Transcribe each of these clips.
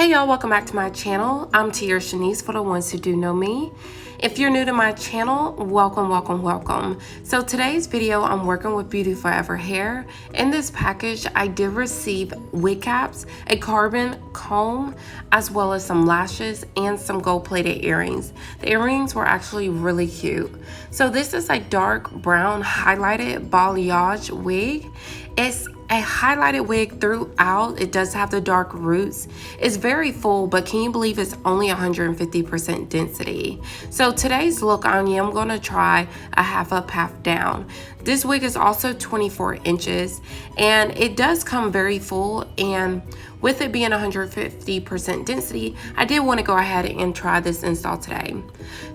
Hey y'all, welcome back to my channel. I'm Tia Shanice for the ones who do know me. If you're new to my channel, welcome. So today's video, I'm working with BeautyForever hair. In this package, I did receive wig caps, a carbon comb, as well as some lashes and some gold-plated earrings. The earrings were actually really cute. So this is a dark brown highlighted balayage wig. It's a highlighted wig throughout. It does have the dark roots. It's very full, but can you believe it's only 150% density? So today's look, I am going to try a half up, half down. This wig is also 24 inches and it does come very full, and with it being 150% density, I did want to go ahead and try this install today.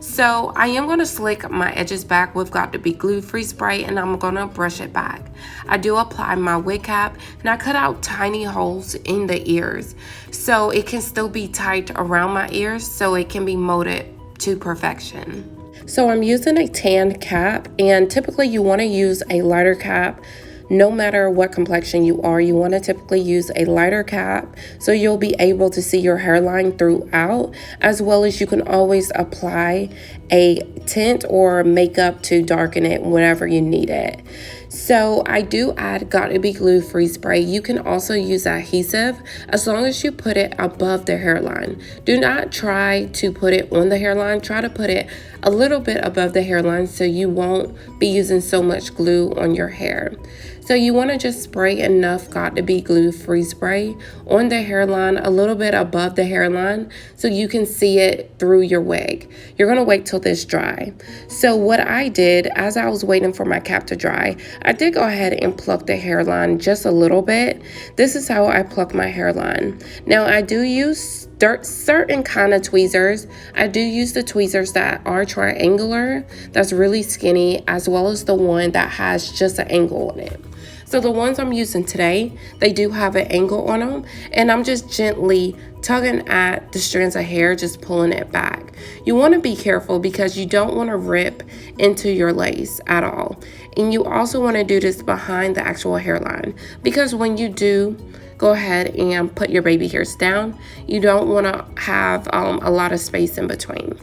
So I am going to slick my edges back with got2b glue free spray, and I'm going to brush it back. I do apply my wig cap and I cut out tiny holes in the ears so it can still be tight around my ears so it can be molded to perfection. So I'm using a tan cap, and typically you want to use a lighter cap. No matter what complexion you are, you want to typically use a lighter cap so you'll be able to see your hairline throughout, as well as you can always apply a tint or makeup to darken it whenever you need it. So I do add got2b glue free spray. You can also use adhesive as long as you put it above the hairline. Do not try to put it on the hairline. Try to put it a little bit above the hairline so you won't be using so much glue on your hair. So you want to just spray enough got2b glue free spray on the hairline, a little bit above the hairline, so you can see it through your wig. You're going to wait till this dry. So what I did, as I was waiting for my cap to dry, I did go ahead and pluck the hairline just a little bit. This is how I pluck my hairline. Now I do use certain kind of tweezers. I do use the tweezers that are triangular, that's really skinny, as well as the one that has just an angle on it. So the ones I'm using today, they do have an angle on them, and I'm just gently tugging at the strands of hair, just pulling it back. You want to be careful because you don't want to rip into your lace at all. And you also want to do this behind the actual hairline, because when you do go ahead and put your baby hairs down, you don't want to have a lot of space in between.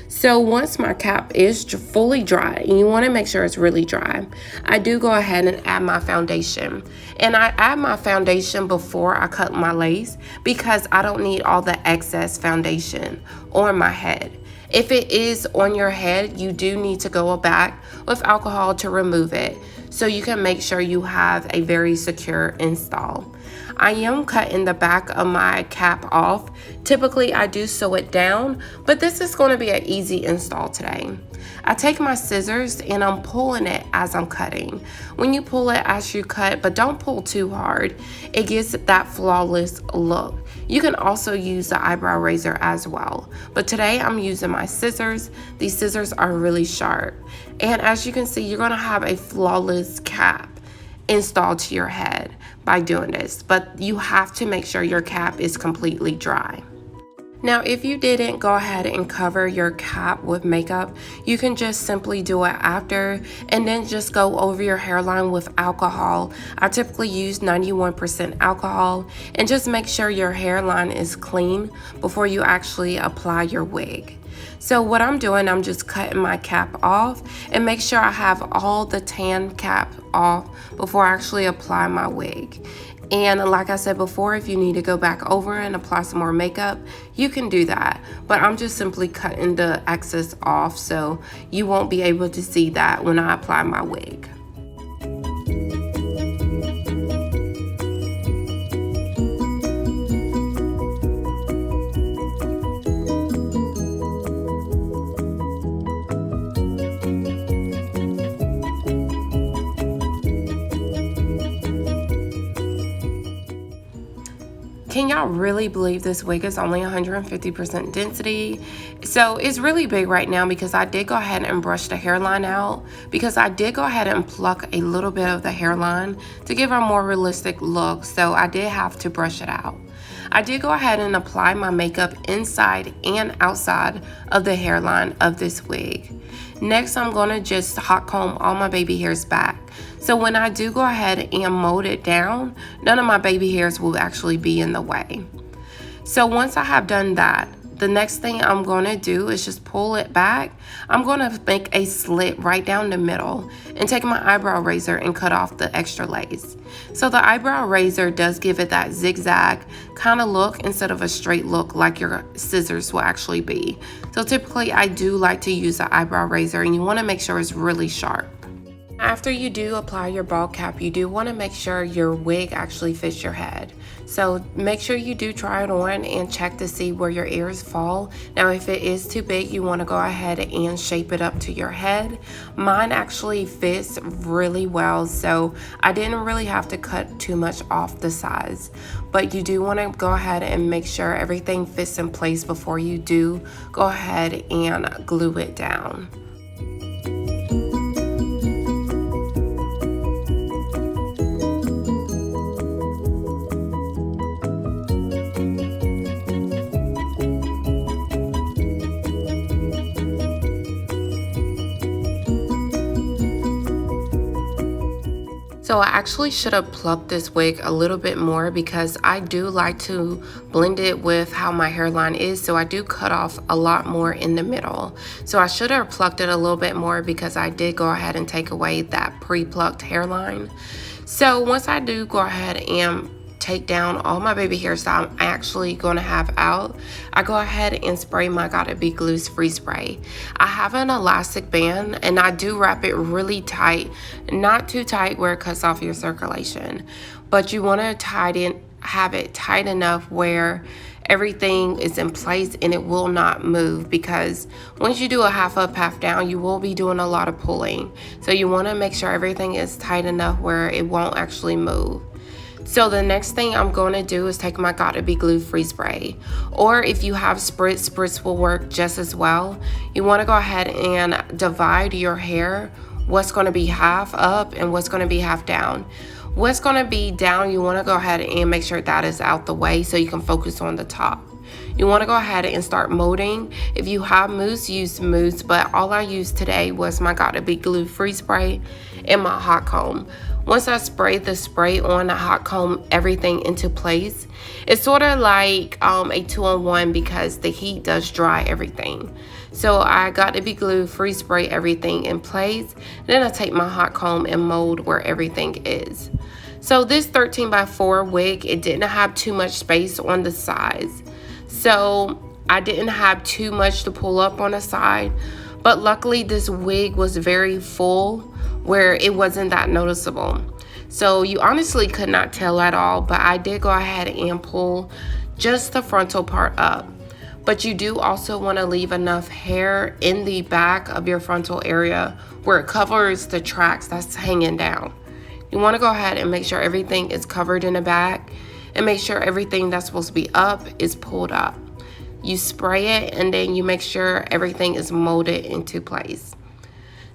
So once my cap is fully dry, and you want to make sure it's really dry, I do go ahead and add my foundation. And I add my foundation before I cut my lace because I don't need all the excess foundation on my head. If it is on your head, you do need to go back with alcohol to remove it so you can make sure you have a very secure install. I am cutting the back of my cap off. Typically I do sew it down, but this is going to be an easy install today. I take my scissors and I'm pulling it as I'm cutting. When you pull it as you cut, but don't pull too hard, it gives that flawless look. You can also use the eyebrow razor as well, but today I'm using my scissors. These scissors are really sharp, and as you can see, you're going to have a flawless cap installed to your head by doing this, but you have to make sure your cap is completely dry. Now, if you didn't go ahead and cover your cap with makeup, you can just simply do it after and then just go over your hairline with alcohol. I typically use 91% alcohol, and just make sure your hairline is clean before you actually apply your wig. So what I'm doing, I'm just cutting my cap off and make sure I have all the tan cap off before I actually apply my wig. And like I said before, if you need to go back over and apply some more makeup, you can do that. But I'm just simply cutting the excess off so you won't be able to see that when I apply my wig. Can y'all really believe this wig is only 150% density? So it's really big right now because I did go ahead and brush the hairline out, because I did go ahead and pluck a little bit of the hairline to give a more realistic look. So I did have to brush it out. I did go ahead and apply my makeup inside and outside of the hairline of this wig. Next, I'm going to just hot comb all my baby hairs back. So when I do go ahead and mold it down, none of my baby hairs will actually be in the way. So once I have done that, the next thing I'm going to do is just pull it back. I'm going to make a slit right down the middle and take my eyebrow razor and cut off the extra lace. So the eyebrow razor does give it that zigzag kind of look instead of a straight look like your scissors will actually be. So typically I do like to use the eyebrow razor, and you want to make sure it's really sharp. After you do apply your ball cap, you do want to make sure your wig actually fits your head. So make sure you do try it on and check to see where your ears fall. Now if it is too big, you want to go ahead and shape it up to your head. Mine actually fits really well, so I didn't really have to cut too much off the sides. But you do want to go ahead and make sure everything fits in place before you do go ahead and glue it down. So I actually should have plucked this wig a little bit more because I do like to blend it with how my hairline is. So I do cut off a lot more in the middle. So I should have plucked it a little bit more because I did go ahead and take away that pre-plucked hairline. So once I do go ahead and take down all my baby hairs that I'm actually going to have out, I go ahead and spray my BeautyForever glue free spray. I have an elastic band and I do wrap it really tight, not too tight where it cuts off your circulation, but you want to have it tight enough where everything is in place and it will not move, because once you do a half up half down, you will be doing a lot of pulling. So you want to make sure everything is tight enough where it won't actually move. So the next thing I'm going to do is take my BeautyForever glue free spray, or if you have spritz will work just as well. You want to go ahead and divide your hair, what's going to be half up and what's going to be half down. What's going to be down, you want to go ahead and make sure that is out the way so you can focus on the top. You want to go ahead and start molding. If you have mousse, use mousse, but all I used today was my BeautyForever glue free spray and my hot comb. Once I sprayed the spray on the hot comb everything into place, it's sort of like a 2-in-1 because the heat does dry everything. So I BeautyForever glue free spray everything in place. Then I take my hot comb and mold where everything is. So this 13x4 wig, it didn't have too much space on the sides. So I didn't have too much to pull up on the side. But luckily this wig was very full where it wasn't that noticeable. So you honestly could not tell at all, but I did go ahead and pull just the frontal part up. But you do also want to leave enough hair in the back of your frontal area where it covers the tracks that's hanging down. You want to go ahead and make sure everything is covered in the back and make sure everything that's supposed to be up is pulled up. You spray it and then you make sure everything is molded into place.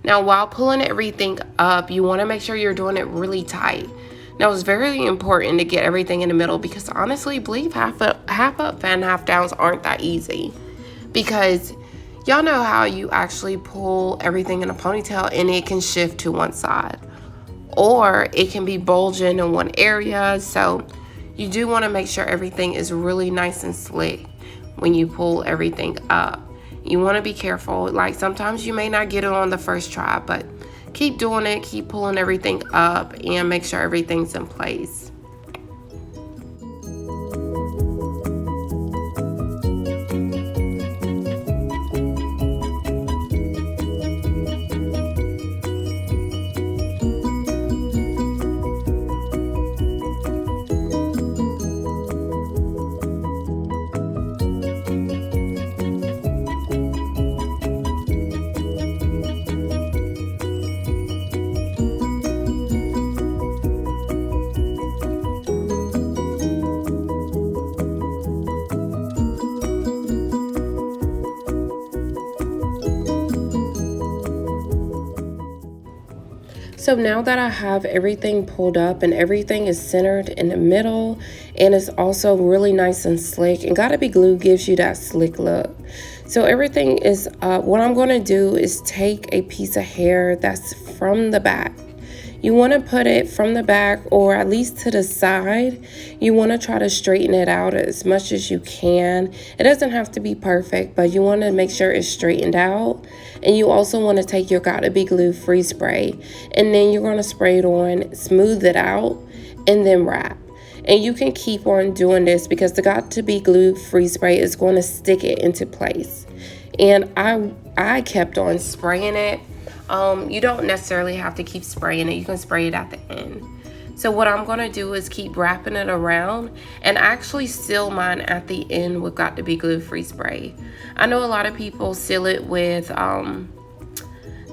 Now while pulling everything up, you want to make sure you're doing it really tight. Now it's very important to get everything in the middle because honestly, believe half up and half downs aren't that easy, because y'all know how you actually pull everything in a ponytail and it can shift to one side or it can be bulging in one area. So you do want to make sure everything is really nice and slick when you pull everything up. You want to be careful, like sometimes you may not get it on the first try, but keep doing it, keep pulling everything up and make sure everything's in place. So now that I have everything pulled up and everything is centered in the middle and it's also really nice and slick, and BeautyForever glue gives you that slick look. So everything is up. What I'm going to do is take a piece of hair that's from the back. You want to put it from the back or at least to the side. You want to try to straighten it out as much as you can. It doesn't have to be perfect, but you want to make sure it's straightened out. And you also want to take your Got2b glue free spray, and then you're going to spray it on, smooth it out, and then wrap. And you can keep on doing this because the Got2b glue free spray is going to stick it into place. And I kept on spraying it. You don't necessarily have to keep spraying it. You can spray it at the end. So what I'm going to do is keep wrapping it around and actually seal mine at the end with Got2b glue free spray. I know a lot of people seal it with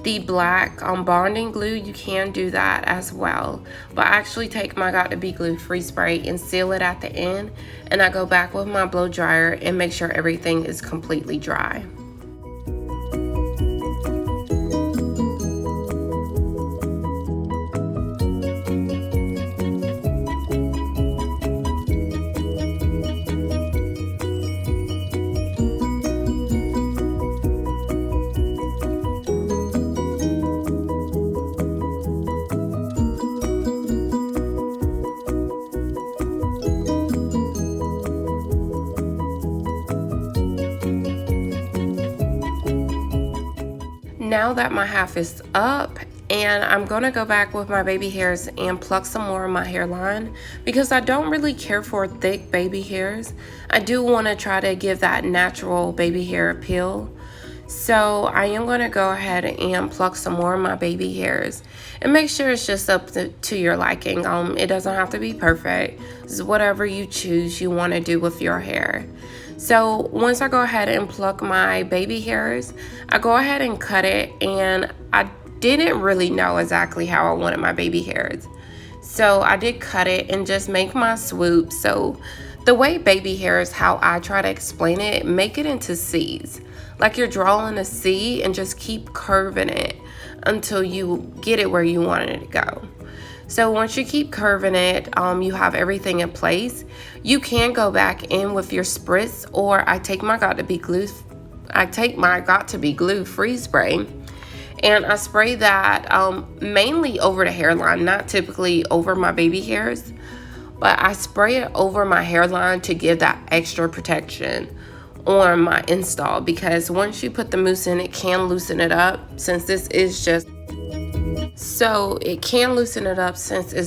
the black bonding glue. You can do that as well, but I actually take my Got2b glue free spray and seal it at the end, and I go back with my blow dryer and make sure everything is completely dry. Now that my half is up, and I'm gonna go back with my baby hairs and pluck some more of my hairline because I don't really care for thick baby hairs. I do want to try to give that natural baby hair appeal. So I am going to go ahead and pluck some more of my baby hairs and make sure it's just up to your liking. It doesn't have to be perfect. It's whatever you choose you want to do with your hair. So once I go ahead and pluck my baby hairs, I go ahead and cut it, and I didn't really know exactly how I wanted my baby hairs. So I did cut it and just make my swoop. So the way baby hair is, how I try to explain it, make it into C's. Like you're drawing a C and just keep curving it until you get it where you want it to go. So once you keep curving it, you have everything in place. You can go back in with your spritz, or I take my Got2b glue free spray, and I spray that mainly over the hairline, not typically over my baby hairs, but I spray it over my hairline to give that extra protection on my install, because once you put the mousse in, it can loosen it up since this is just it's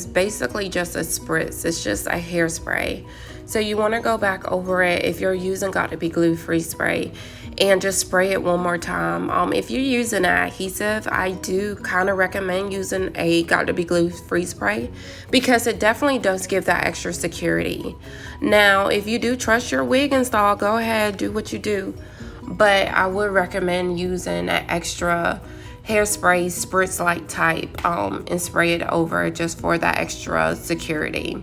basically just a spritz. It's just a hairspray. So you want to go back over it if you're using Got2b glue free spray and just spray it one more time. If you're using an adhesive, I do kind of recommend using a Got2b glue free spray because it definitely does give that extra security. Now, if you do trust your wig install, go ahead, do what you do. But I would recommend using an extra hairspray, spritz-like type, and spray it over just for that extra security.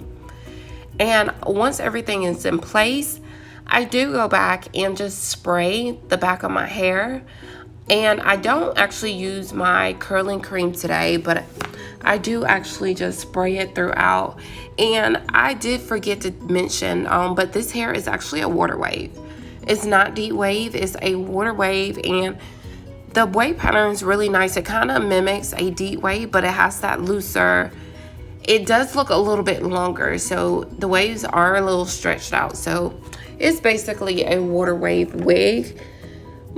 And once everything is in place, I do go back and just spray the back of my hair. And I don't actually use my curling cream today, but I do actually just spray it throughout. And I did forget to mention, but this hair is actually a water wave. It's not deep wave, it's a water wave, and the wave pattern is really nice. It kind of mimics a deep wave, but it has that looser. It does look a little bit longer, so the waves are a little stretched out. So it's basically a water wave wig.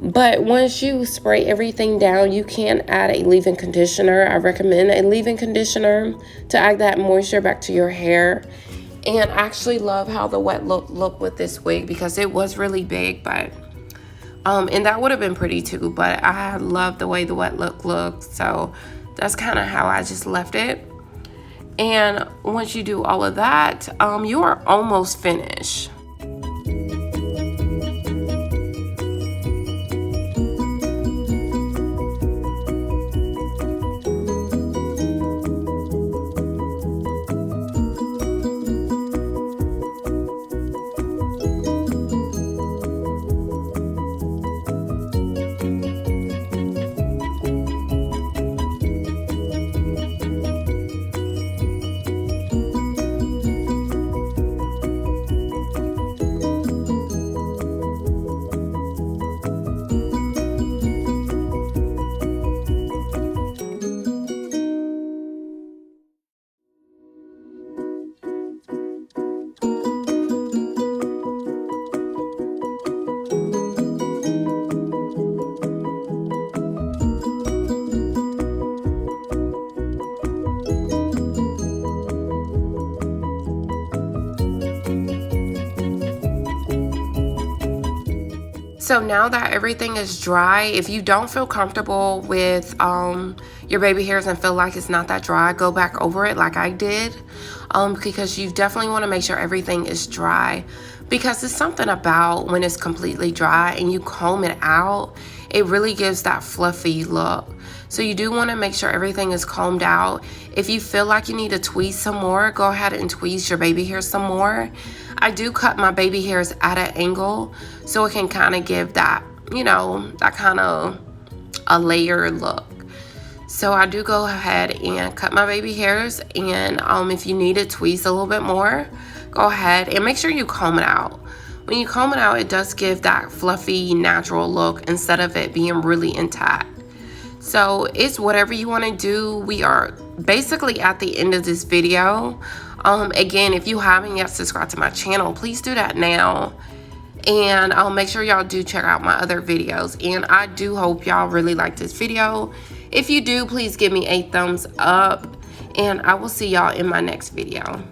But once you spray everything down, you can add a leave-in conditioner. I recommend a leave-in conditioner to add that moisture back to your hair. And I actually love how the wet look with this wig because it was really big, but and that would have been pretty too, but I love the way the wet look looks, so that's kind of how I just left it. And once you do all of that, you are almost finished. So now that everything is dry, if you don't feel comfortable with your baby hairs and feel like it's not that dry, go back over it like I did, because you definitely want to make sure everything is dry, because it's something about when it's completely dry and you comb it out, it really gives that fluffy look. So you do want to make sure everything is combed out. If you feel like you need to tweeze some more, go ahead and tweeze your baby hair some more. I do cut my baby hairs at an angle so it can kind of give that, you know, that kind of a layered look. So I do go ahead and cut my baby hairs, and if you need to tweeze a little bit more, go ahead and make sure you comb it out. When you comb it out, it does give that fluffy, natural look instead of it being really intact. So it's whatever you want to do. We are basically at the end of this video. Again, if you haven't yet subscribed to my channel, please do that now. And I'll make sure y'all do check out my other videos. And I do hope y'all really like this video. If you do, please give me a thumbs up. And I will see y'all in my next video.